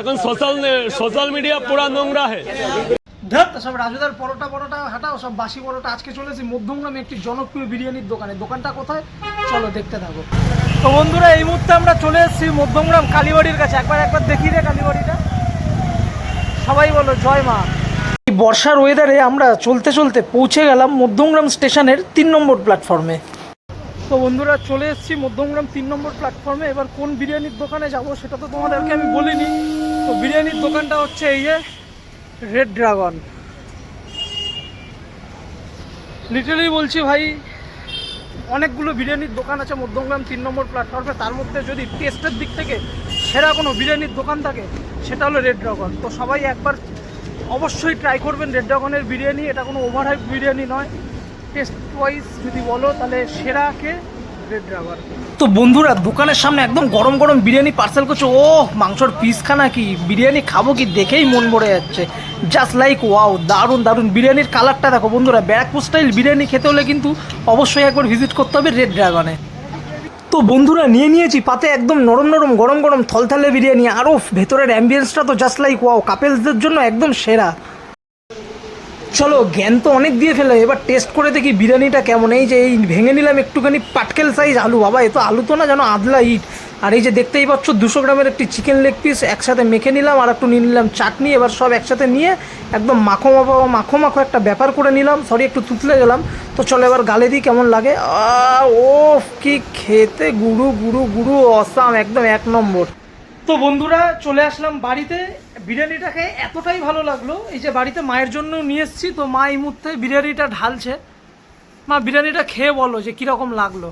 এখন social media পুরা নোংরা है। ধর সব রাজুদার পরোটা হাঁটাও, সব বাসি পরোটা। আজকে চলেছি মধ্যমগ্রামে একটি জনপ্রিয় বিরিয়ানির দোকানে। দোকানটা কোথায় চলো দেখতে থাকো। তো বন্ধুরা এই মুহূর্তে আমরা চলে এসেছি মধ্যমগ্রাম কালীবাড়ির কাছে। একবার দেখি রে কালীবাড়িটা। সবাই বলো জয় মা। এই বর্ষার ওয়েদারে আমরা চলতে চলতে পৌঁছে গেলাম মধ্যমগ্রাম স্টেশনের 3 নম্বর প্ল্যাটফর্মে। তো বন্ধুরা চলে এসেছি মধ্যমগ্রাম 3 নম্বর প্ল্যাটফর্মে। এবার কোন বিরিয়ানির দোকানে যাব সেটা তো তোমাদেরকে আমি বলিনি। তো বিরিয়ানির দোকানটা হচ্ছে এই যে রেড ড্রাগন। লিটারালি বলছি ভাই, অনেকগুলো বিরিয়ানির দোকান আছে মধ্যমগ্রাম 3 নম্বর প্ল্যাটফর্মে। তার মধ্যে যদি টেস্টের দিক থেকে সেরা কোনো বিরিয়ানির দোকান থাকে সেটা হলো রেড ড্রাগন। তো সবাই একবার অবশ্যই ট্রাই করবেন রেড ড্রাগনের বিরিয়ানি। এটা কোনো ওভারহাইপ বিরিয়ানি নয়। টেস্ট ওয়াইজ যদি বলো তাহলে সেরাকে রেড ড্রাগন। তো বন্ধুরা দোকানের সামনে একদম গরম গরম বিরিয়ানি পার্সেল করছে। ও মাংসর পিসখানা কি, বিরিয়ানি খাবো কি দেখেই মন ভরে যাচ্ছে। জাস্ট লাইক ওয়াও, দারুণ দারুণ বিরিয়ানির কালারটা দেখো বন্ধুরা। ব্যারাকপুর স্টাইল বিরিয়ানি খেতে হলে কিন্তু অবশ্যই একবার ভিজিট করতে হবে রেড ড্রাগনে। তো বন্ধুরা নিয়েছি পাতে একদম নরম নরম গরম গরম থলথলে বিরিয়ানি। আরও ভেতরের অ্যাম্বিয়েন্সটা তো জাস্ট লাইক ওয়াও, কাপেলসদের জন্য একদম সেরা। চলো জ্ঞান তো অনেক দিয়ে ফেলে, এবার টেস্ট করে দেখি বিরিয়ানিটা কেমন। এই যে এই ভেঙে নিলাম একটুখানি পাটকেল সাইজ আলু। বাবা এ তো আলু তো না, যেন আদলা ইট। আর এই যে দেখতেই পাচ্ছ 200 গ্রামের একটি চিকেন লেগ পিস একসাথে মেখে নিলাম। আর একটু নিয়ে নিলাম চাটনি। এবার সব একসাথে নিয়ে একদম মাখো একটা ব্যাপার করে নিলাম। সরি একটু তুতলে গেলাম। তো চলো এবার গালে দিই কেমন লাগে। ও কি খেতে গুরু গুরু গুরু অসাম, একদম 1 নম্বর। তো বন্ধুরা চলে আসলাম বাড়িতে। বিরিয়ানিটাকে এতটাই ভালো লাগলো, এই যে বাড়িতে মায়ের জন্য নিয়ে এসেছি। তো মা এই মুহূর্তে বিরিয়ানিটা ঢালছে। মা বিরিয়ানিটা খেয়ে বলো যে কীরকম লাগলো।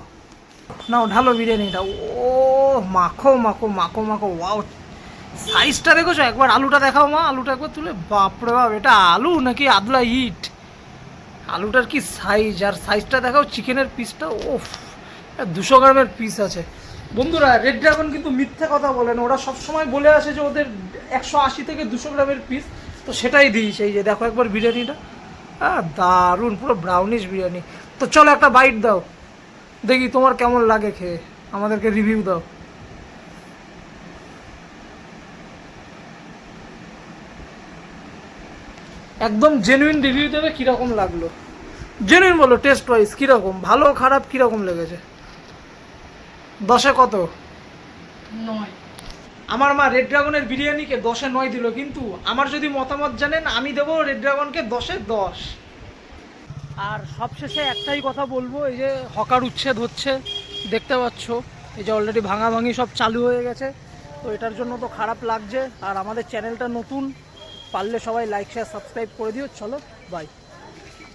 নাও ঢালো বিরিয়ানিটা। ও মাখো মাখো মাখো মাখো, ওয়াও সাইজটা দেখেছো? একবার আলুটা দেখাও মা, আলুটা একবার তুলে। বাপরে বাপ, এটা আলু নাকি আদলা ইট? আলুটার কি সাইজ, আর সাইজটা দেখাও চিকেনের পিসটা। ও 200 গ্রামের পিস আছে। বন্ধুরা রেড ড্রাগন কিন্তু মিথ্যে কথা বলে না। ওরা সবসময় বলে আসে যে ওদের 180 থেকে 200 গ্রামের পিস। তো সেটাই দিয়েছে। এই যে দেখো একবার বিরিয়ানিটা, দারুণ পুরো ব্রাউনিশ বিরিয়ানি। তো চলো একটা বাইট দাও, দেখি তোমার কেমন লাগে খেয়ে, আমাদেরকে রিভিউ দাও। একদম জেনুইন রিভিউ দেবে কীরকম লাগলো। জেনুইন বলো, টেস্ট ওয়াইজ কীরকম, ভালো খারাপ কীরকম লেগেছে। 10-এ কত? 9। আমার মা রেড ড্রাগনের বিরিয়ানিকে 10-এ 9 দিল। কিন্তু আমার যদি মতামত জানেন, আমি দেবো রেড ড্রাগনকে 10-এ 10। আর সবশেষে একটাই কথা বলবো, এই যে হকার উচ্ছেদ হচ্ছে দেখতে পাচ্ছ, এই যে অলরেডি ভাঙাভাঙি সব চালু হয়ে গেছে। তো এটার জন্য তো খারাপ লাগছে। আর আমাদের চ্যানেলটা নতুন, পারলে সবাই লাইক শেয়ার সাবস্ক্রাইব করে দিও। চলো বাই।